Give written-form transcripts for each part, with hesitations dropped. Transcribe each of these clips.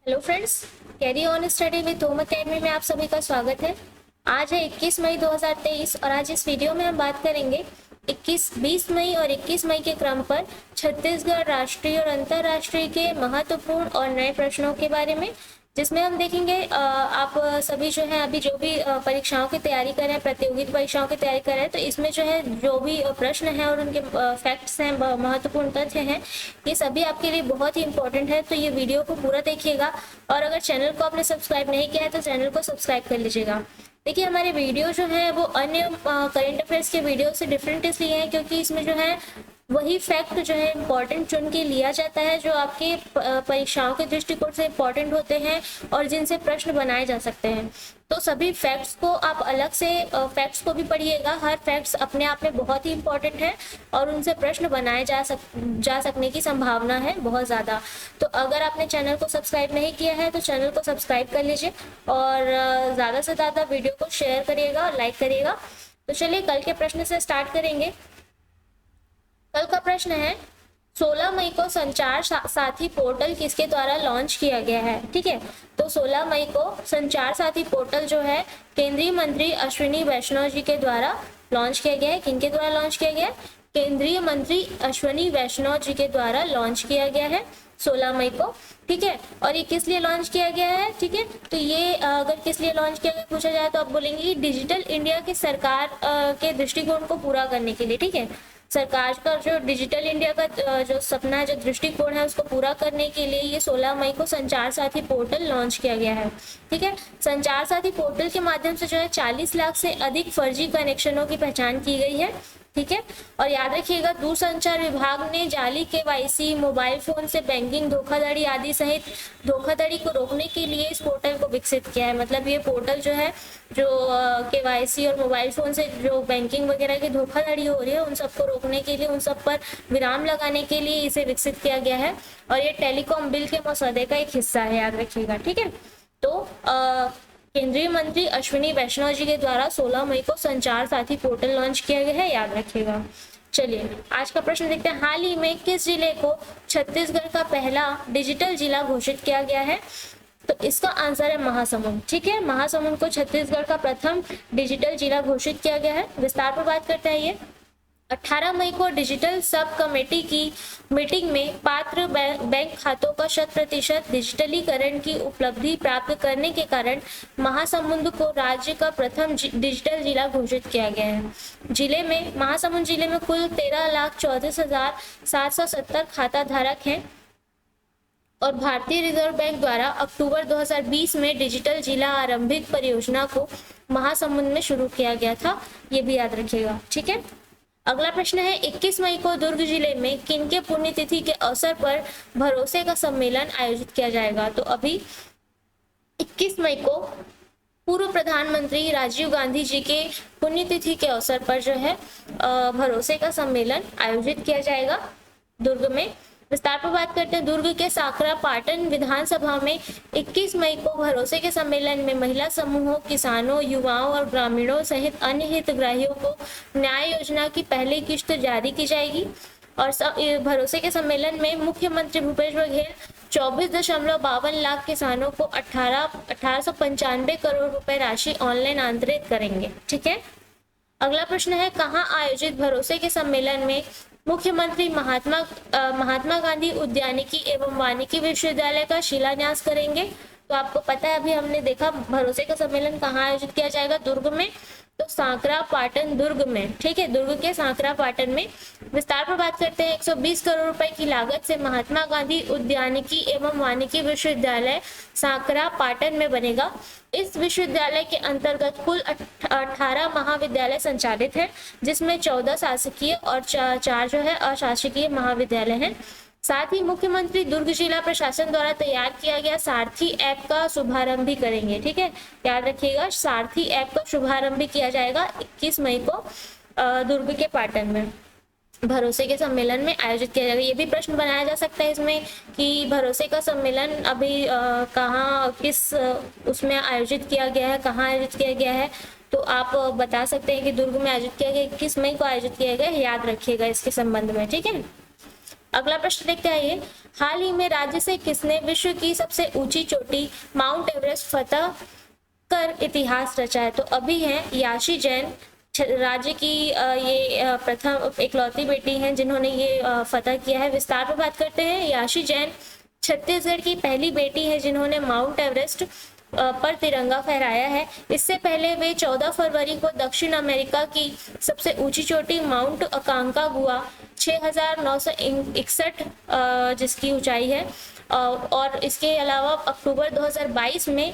Hello friends, carry on study with home academy में आप सभी का स्वागत है। आज है 21 मई 2023 और आज इस वीडियो में हम बात करेंगे 20 मई और 21 मई के क्रम पर छत्तीसगढ़ राष्ट्रीय और अंतर्राष्ट्रीय के महत्वपूर्ण और नए प्रश्नों के बारे में, जिसमें हम देखेंगे आप सभी जो है अभी जो भी परीक्षाओं की तैयारी कर रहे हैं, प्रतियोगिता परीक्षाओं की तैयारी कर रहे हैं, तो इसमें जो है जो भी प्रश्न हैं और उनके फैक्ट्स हैं, महत्वपूर्ण तथ्य हैं, ये सभी आपके लिए बहुत ही इंपॉर्टेंट है। तो ये वीडियो को पूरा देखिएगा और अगर चैनल को आपने सब्सक्राइब नहीं किया है तो चैनल को सब्सक्राइब कर लीजिएगा। देखिए, हमारे वीडियो जो है वो अन्य करंट अफेयर्स के वीडियो से डिफरेंट इसलिए है क्योंकि इसमें जो है वही फैक्ट जो है इम्पोर्टेंट चुन के लिया जाता है जो आपके परीक्षाओं के दृष्टिकोण से इम्पोर्टेंट होते हैं और जिनसे प्रश्न बनाए जा सकते हैं। तो सभी फैक्ट्स को आप अलग से फैक्ट्स को भी पढ़िएगा। हर फैक्ट्स अपने आप में बहुत ही इम्पोर्टेंट है और उनसे प्रश्न बनाए जा सकने की संभावना है बहुत ज़्यादा। तो अगर आपने चैनल को सब्सक्राइब नहीं किया है तो चैनल को सब्सक्राइब कर लीजिए और ज़्यादा से ज़्यादा वीडियो को शेयर करिएगा और लाइक करिएगा। तो चलिए कल के प्रश्न से स्टार्ट करेंगे। कल का प्रश्न है 16 मई को संचार साथी पोर्टल किसके द्वारा लॉन्च किया गया है। ठीक है, तो 16 मई को संचार साथी पोर्टल जो है केंद्रीय मंत्री अश्विनी वैष्णव जी के द्वारा लॉन्च किया गया है। किनके द्वारा लॉन्च किया गया है? केंद्रीय मंत्री अश्विनी वैष्णव जी के द्वारा लॉन्च किया गया है 16 मई को। ठीक है, और ये किस लिए लॉन्च किया गया है? ठीक है, तो ये अगर किस लिए लॉन्च किया गया पूछा जाए तो आप बोलेंगे डिजिटल इंडिया की सरकार के दृष्टिकोण को पूरा करने के लिए। ठीक है, सरकार का जो डिजिटल इंडिया का जो सपना है, जो दृष्टिकोण है, उसको पूरा करने के लिए ये 16 मई को संचार साथी पोर्टल लॉन्च किया गया है। ठीक है, संचार साथी पोर्टल के माध्यम से जो है 40 लाख से अधिक फर्जी कनेक्शनों की पहचान की गई है। ठीक है, और याद रखिएगा दूरसंचार विभाग ने जाली केवाईसी, मोबाइल फोन से बैंकिंग धोखाधड़ी आदि सहित धोखाधड़ी को रोकने के लिए इस पोर्टल को विकसित किया है। मतलब ये पोर्टल जो है जो केवाईसी और मोबाइल फोन से जो बैंकिंग वगैरह की धोखाधड़ी हो रही है उन सबको रोकने के लिए, उन सब पर विराम लगाने के लिए इसे विकसित किया गया है और ये टेलीकॉम बिल के मसौदे का एक हिस्सा है, याद रखिएगा। ठीक है, तो केंद्रीय मंत्री अश्विनी वैष्णव जी के द्वारा 16 मई को संचार साथी पोर्टल लॉन्च किया गया है, याद रखिएगा। चलिए आज का प्रश्न देखते हैं। हाल ही में किस जिले को छत्तीसगढ़ का पहला डिजिटल जिला घोषित किया गया है? तो इसका आंसर है महासमुंद। ठीक है, महासमुंद को छत्तीसगढ़ का प्रथम डिजिटल जिला घोषित किया गया है। विस्तार पर बात करते हैं। ये 18 मई को डिजिटल सब कमेटी की मीटिंग में पात्र बैंक खातों का 100% डिजिटलीकरण की उपलब्धि प्राप्त करने के कारण महासमुंद को राज्य का प्रथम डिजिटल जिला घोषित किया गया है। महासमुंद जिले में कुल 13,34,770 खाता धारक हैं और भारतीय रिजर्व बैंक द्वारा अक्टूबर 2020 में डिजिटल जिला आरंभिक परियोजना को महासमुंद में शुरू किया गया था, ये भी याद रखिएगा। ठीक है, अगला प्रश्न है 21 मई को दुर्ग जिले में किनके पुण्यतिथि के अवसर पर भरोसे का सम्मेलन आयोजित किया जाएगा? तो अभी 21 मई को पूर्व प्रधानमंत्री राजीव गांधी जी के पुण्यतिथि के अवसर पर जो है भरोसे का सम्मेलन आयोजित किया जाएगा दुर्ग में। विस्तार पर बात करते हैं। दुर्ग के साकरा पाटन विधानसभा में 21 मई को भरोसे के सम्मेलन में महिला समूहों, किसानों, युवाओं और ग्रामीणों सहित अन्य हितग्राहियों को न्याय योजना की पहली किश्त जारी की जाएगी। और भरोसे के सम्मेलन में मुख्यमंत्री भूपेश बघेल 24.52 लाख किसानों को 1895 करोड़ रुपए राशि ऑनलाइन अंतरित करेंगे। ठीक है, अगला प्रश्न है कहाँ आयोजित भरोसे के सम्मेलन में मुख्यमंत्री महात्मा गांधी उद्यानिकी एवं वानिकी विश्वविद्यालय का शिलान्यास करेंगे? तो आपको पता है, अभी हमने देखा भरोसे का सम्मेलन कहाँ आयोजित किया जाएगा, दुर्ग में। तो सांकरा पाटन दुर्ग में। ठीक है, दुर्ग के सांकरा पाटन में। विस्तार पर बात करते हैं। 120 करोड़ रुपए की लागत से महात्मा गांधी उद्यानिकी एवं वानिकी विश्वविद्यालय सांकरा पाटन में बनेगा। इस विश्वविद्यालय के अंतर्गत कुल 18 महाविद्यालय संचालित है, जिसमें 14 शासकीय और 4 जो है अशासकीय महाविद्यालय हैं। साथ ही मुख्यमंत्री दुर्ग जिला प्रशासन द्वारा तैयार किया गया सारथी ऐप का शुभारंभ भी करेंगे। ठीक है, याद रखिएगा सारथी ऐप का शुभारंभ भी किया जाएगा 21 मई को दुर्ग के पाटन में भरोसे के सम्मेलन में आयोजित किया जाएगा। ये भी प्रश्न बनाया जा सकता है इसमें कि भरोसे का सम्मेलन अभी कहाँ किस उसमें आयोजित किया गया है, कहाँ आयोजित किया गया है। तो आप बता सकते हैं कि दुर्ग में आयोजित किया गया, 21 मई को आयोजित किया गया, याद रखिएगा इसके संबंध में। ठीक है, अगला प्रश्न देखते हैं ये, हाल ही में राज्य से किसने विश्व की सबसे ऊंची चोटी माउंट एवरेस्ट फतह कर इतिहास रचा है? तो अभी है याशी जैन, राज्य की ये प्रथम इकलौती बेटी हैं जिन्होंने ये फतह किया है। विस्तार पर बात करते हैं, याशी जैन छत्तीसगढ़ की पहली बेटी है जिन्होंने माउंट एवरेस्ट पर तिरंगा फहराया है। इससे पहले वे 14 फरवरी को दक्षिण अमेरिका की सबसे ऊंची चोटी माउंट अकांकागुआ 6961 जिसकी ऊंचाई है, और इसके अलावा अक्टूबर 2022 में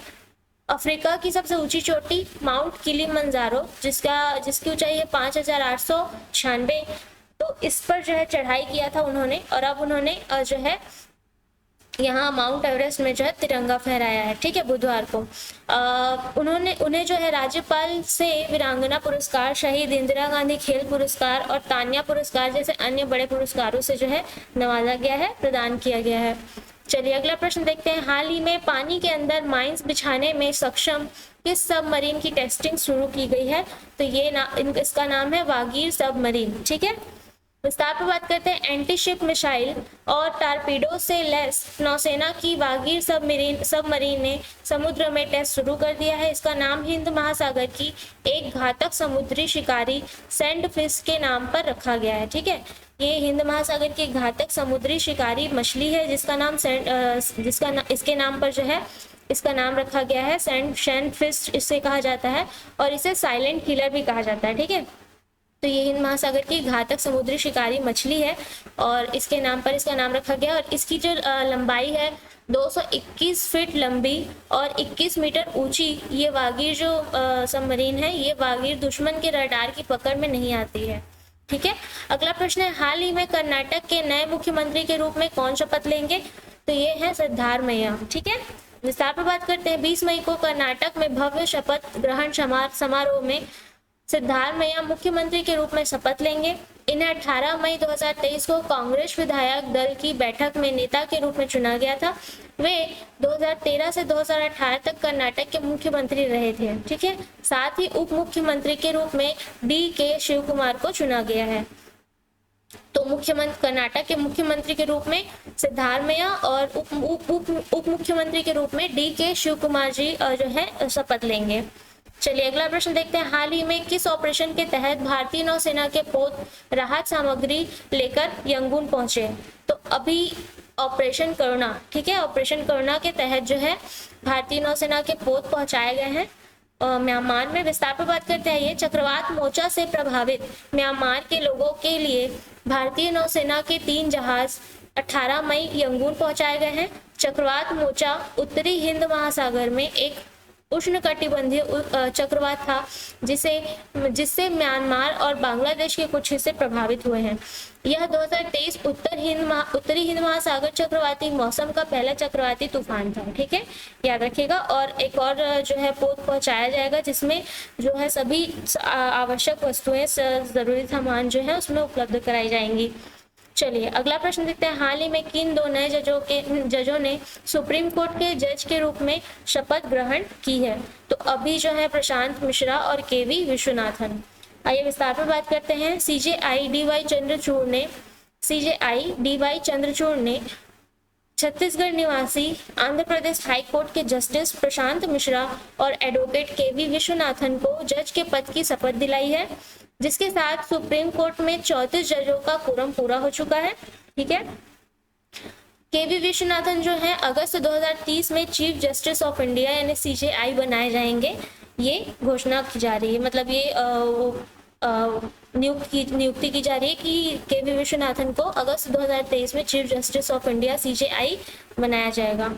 अफ्रीका की सबसे ऊंची चोटी माउंट किलिमंजारो जिसकी ऊंचाई है 5896, तो इस पर जो है चढ़ाई किया था उन्होंने, और अब उन्होंने जो है यहाँ माउंट एवरेस्ट में जो है तिरंगा फहराया है। ठीक है, बुधवार को उन्हें जो है राज्यपाल से वीरांगना पुरस्कार, शहीद इंदिरा गांधी खेल पुरस्कार और तान्या पुरस्कार जैसे अन्य बड़े पुरस्कारों से जो है नवाजा गया है, प्रदान किया गया है। चलिए अगला प्रश्न देखते हैं, हाल ही में पानी के अंदर माइंस बिछाने में सक्षम किस सबमरीन की टेस्टिंग शुरू की गई है? तो ये इसका नाम है वागीर सबमरीन। ठीक है, विस्तार पर बात करते हैं, एंटी शिप मिसाइल और टारपीडो से लैस नौसेना की वागीर सबमरीन ने समुद्र में टेस्ट शुरू कर दिया है। इसका नाम हिंद महासागर की एक घातक समुद्री शिकारी सैंड फिश के नाम पर रखा गया है। ठीक है, ये हिंद महासागर की घातक समुद्री शिकारी मछली है जिसका नाम इसके नाम पर जो है इसका नाम रखा गया है सैंड फिश इसे कहा जाता है, और इसे साइलेंट किलर भी कहा जाता है। ठीक है, तो ये हिंद महासागर की घातक समुद्री शिकारी मछली है और इसके नाम पर इसका नाम रखा गया, और इसकी जो लंबाई है 221 फीट लंबी और 21 मीटर ऊंची ये वागीर जो सबमरीन है, ये वागीर दुश्मन के रडार की पकड़ में नहीं आती है। ठीक है, अगला प्रश्न है, हाल ही में कर्नाटक के नए मुख्यमंत्री के रूप में कौन शपथ लेंगे? तो ये है सिद्धारमैया। ठीक है, विस्तार पर बात करते हैं, 20 मई को कर्नाटक में भव्य शपथ ग्रहण समारोह में सिद्धारमैया मुख्यमंत्री के रूप में शपथ लेंगे। इन्हें 18 मई 2023 को कांग्रेस विधायक दल की बैठक में नेता के रूप में चुना गया था। वे 2013 से 2018 तक कर्नाटक के मुख्यमंत्री रहे थे। ठीक है, साथ ही उप मुख्यमंत्री के रूप में डी.के. शिवकुमार को चुना गया है। तो कर्नाटक के मुख्यमंत्री के रूप में सिद्धारमैया और उप मुख्यमंत्री के रूप में डी.के. शिवकुमार जी जो है शपथ लेंगे। चलिए अगला प्रश्न देखते हैं, हाल ही में किस ऑपरेशन के तहत भारतीय नौसेना के पोत राहत सामग्री लेकर यंगून पहुंचे? तो अभी ऑपरेशन करुणा, ठीक है, ऑपरेशन करुणा के तहत जो है भारतीय नौसेना के पोत पहुंचाए गए हैं म्यांमार में। विस्तार पर बात करते हैं, ये चक्रवात मोर्चा से प्रभावित म्यांमार के लोगों के लिए भारतीय नौसेना के 3 जहाज 18 मई यंगून पहुंचाए गए हैं। चक्रवात मोर्चा उत्तरी हिंद महासागर में एक उष्णकटिबंधीय चक्रवात था जिससे म्यांमार और बांग्लादेश के कुछ हिस्से प्रभावित हुए हैं। यह 2023 उत्तरी हिंद महासागर चक्रवाती मौसम का पहला चक्रवाती तूफान था। ठीक है, याद रखिएगा। और एक और जो है पोत पहुंचाया जाएगा जिसमें जो है सभी आवश्यक वस्तुएं, जरूरी सामान जो है उसमें उपलब्ध कराई जाएंगी। चलिए अगला प्रश्न देखते हैं, हाल ही में किन 2 नए जजों ने सुप्रीम कोर्ट के जज के रूप में शपथ ग्रहण की है? तो अभी जो है प्रशांत मिश्रा और के.वी. विश्वनाथन। आइए विस्तार पर बात करते हैं, सीजेआई डी.वाई. चंद्रचूड़ ने छत्तीसगढ़ निवासी आंध्र प्रदेश हाई कोर्ट के जस्टिस प्रशांत मिश्रा और एडवोकेट के.वी. विश्वनाथन को जज के पद की शपथ दिलाई है, जिसके साथ सुप्रीम कोर्ट में 34 जजों का कोरम पूरा हो चुका है। ठीक है, के.वी. विश्वनाथन जो है अगस्त 2030 में चीफ जस्टिस ऑफ इंडिया यानी सीजेआई बनाए जाएंगे, ये घोषणा की जा रही है। मतलब ये नियुक्ति की जा रही है कि के.वी. विश्वनाथन को अगस्त 2023 में chief justice of India CJI बनाया जाएगा।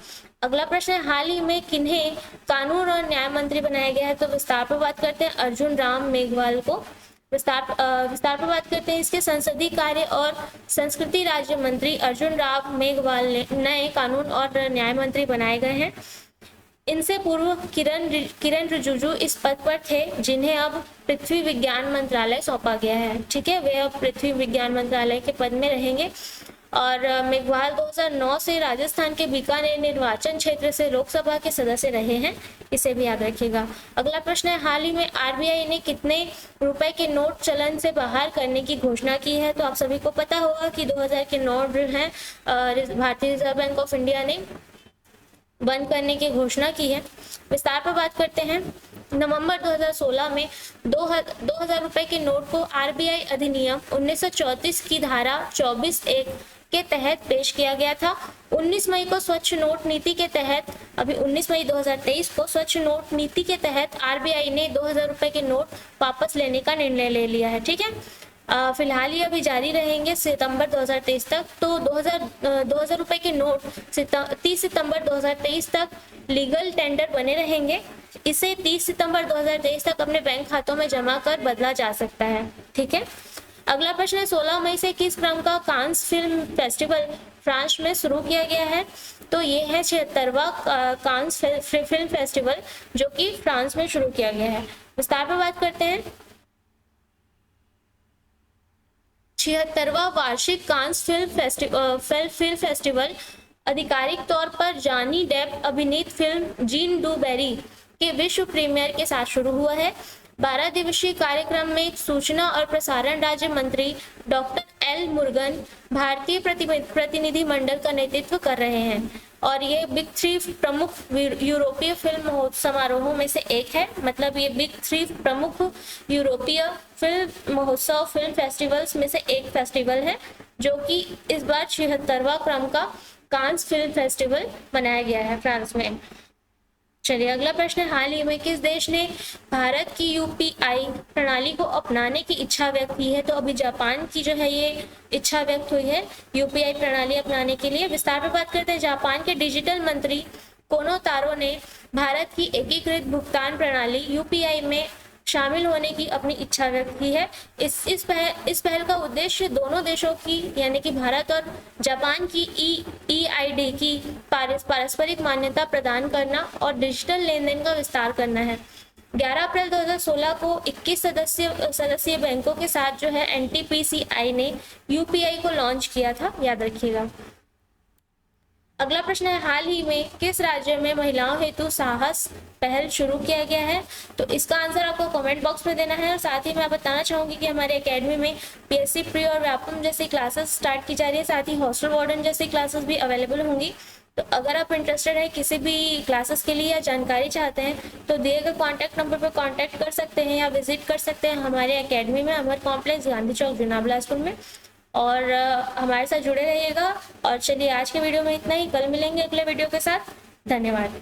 अगला प्रश्न है, हाल ही में किन्हें कानून और न्याय मंत्री बनाया गया है? तो विस्तार पर बात करते हैं, अर्जुन राम मेघवाल को विस्तार पर बात करते हैं, इसके संसदीय कार्य और संस्कृति राज्य मंत्री अर्जुन राम मेघवाल नए कानून और न्याय मंत्री बनाए गए हैं। इनसे पूर्व किरण रिजिजू इस पद पर थे, जिन्हें अब पृथ्वी विज्ञान मंत्रालय सौंपा गया है। ठीक है, वे अब पृथ्वी विज्ञान मंत्रालय के पद में रहेंगे। और मेघवाल 2009 से राजस्थान के बीकानेर निर्वाचन क्षेत्र से लोकसभा के सदस्य रहे हैं, इसे भी याद रखिएगा। अगला प्रश्न है, हाल ही में आरबीआई ने कितने रुपए के नोट चलन से बाहर करने की घोषणा की है? तो आप सभी को पता होगा कि 2000 के नोट जो हैं भारतीय रिजर्व बैंक ऑफ इंडिया ने बंद करने की घोषणा की है। विस्तार पर बात करते हैं। नवंबर 2016 में 2000 रुपए के नोट को आरबीआई अधिनियम 1934 की धारा 24(1) के तहत पेश किया गया था। 19 मई को स्वच्छ नोट नीति के तहत, अभी 19 मई 2023 को स्वच्छ नोट नीति के तहत आरबीआई ने 2000 रुपए के नोट वापस लेने का निर्णय ले लिया है। ठीक है, फिलहाल ये अभी जारी रहेंगे सितंबर 2023 तक। तो 2000 रुपए के नोट 30 सितंबर 2023 तक लीगल टेंडर बने रहेंगे। इसे 30 सितंबर 2023 तक अपने बैंक खातों में जमा कर बदला जा सकता है। ठीक है, अगला प्रश्न है, 16 मई से किस क्रम का कांस फिल्म फेस्टिवल फ्रांस में शुरू किया गया है? तो ये है 76वां कांस फिल्म फेस्टिवल, जो कि फ्रांस में शुरू किया गया है। विस्तार पर बात करते हैं। 76वां वार्षिक कांस फिल्म फेस्टिवल आधिकारिक तौर पर जॉनी डेप अभिनीत फिल्म जीन डू बैरी के विश्व प्रीमियर के साथ शुरू हुआ है। 12 दिवसीय कार्यक्रम में सूचना और प्रसारण राज्य मंत्री डॉक्टर एल मुरुगन भारतीय प्रतिनिधि मंडल का नेतृत्व कर रहे हैं और ये बिग 3 प्रमुख यूरोपीय फिल्म समारोहों में से एक है। मतलब ये बिग 3 प्रमुख यूरोपीय फिल्म महोत्सव फिल्म फेस्टिवल्स में से एक फेस्टिवल है, जो कि इस बार 76वां क्रम का कांस फिल्म फेस्टिवल मनाया गया है फ्रांस में। चलिए, अगला प्रश्न है, हाल ही में किस देश ने भारत की यूपीआई प्रणाली को अपनाने की इच्छा व्यक्त की है? तो अभी जापान की जो है ये इच्छा व्यक्त हुई है यूपीआई प्रणाली अपनाने के लिए। विस्तार पर बात करते हैं। जापान के डिजिटल मंत्री कोनो तारो ने भारत की एकीकृत भुगतान प्रणाली यूपीआई में शामिल होने की अपनी इच्छा व्यक्त की है। इस पहल का उद्देश्य दोनों देशों की यानी कि भारत और जापान की ईआईडी की पारस्परिक मान्यता प्रदान करना और डिजिटल लेन देन का विस्तार करना है। 11 अप्रैल 2016 को 21 सदस्यीय बैंकों के साथ जो है एनटीपीसीआई ने यूपीआई को लॉन्च किया था, याद रखिएगा। अगला प्रश्न है, हाल ही में किस राज्य में महिलाओं हेतु साहस पहल शुरू किया गया है? तो इसका आंसर आपको कमेंट बॉक्स में देना है। और साथ ही मैं बताना चाहूंगी कि हमारे एकेडमी में पीएससी प्री और व्यापम जैसी क्लासेस स्टार्ट की जा रही है, साथ ही हॉस्टल वार्डन जैसी क्लासेस भी अवेलेबल होंगी। तो अगर आप इंटरेस्टेड है किसी भी क्लासेस के लिए या जानकारी चाहते हैं तो दिए गए कॉन्टैक्ट नंबर पर कॉन्टैक्ट कर सकते हैं या विजिट कर सकते हैं हमारे एकेडमी में, अमर कॉम्प्लेक्स, गांधी चौक, जुनाबला स्कूल में। और हमारे साथ जुड़े रहिएगा। और चलिए, आज के वीडियो में इतना ही। कल मिलेंगे अगले वीडियो के साथ। धन्यवाद।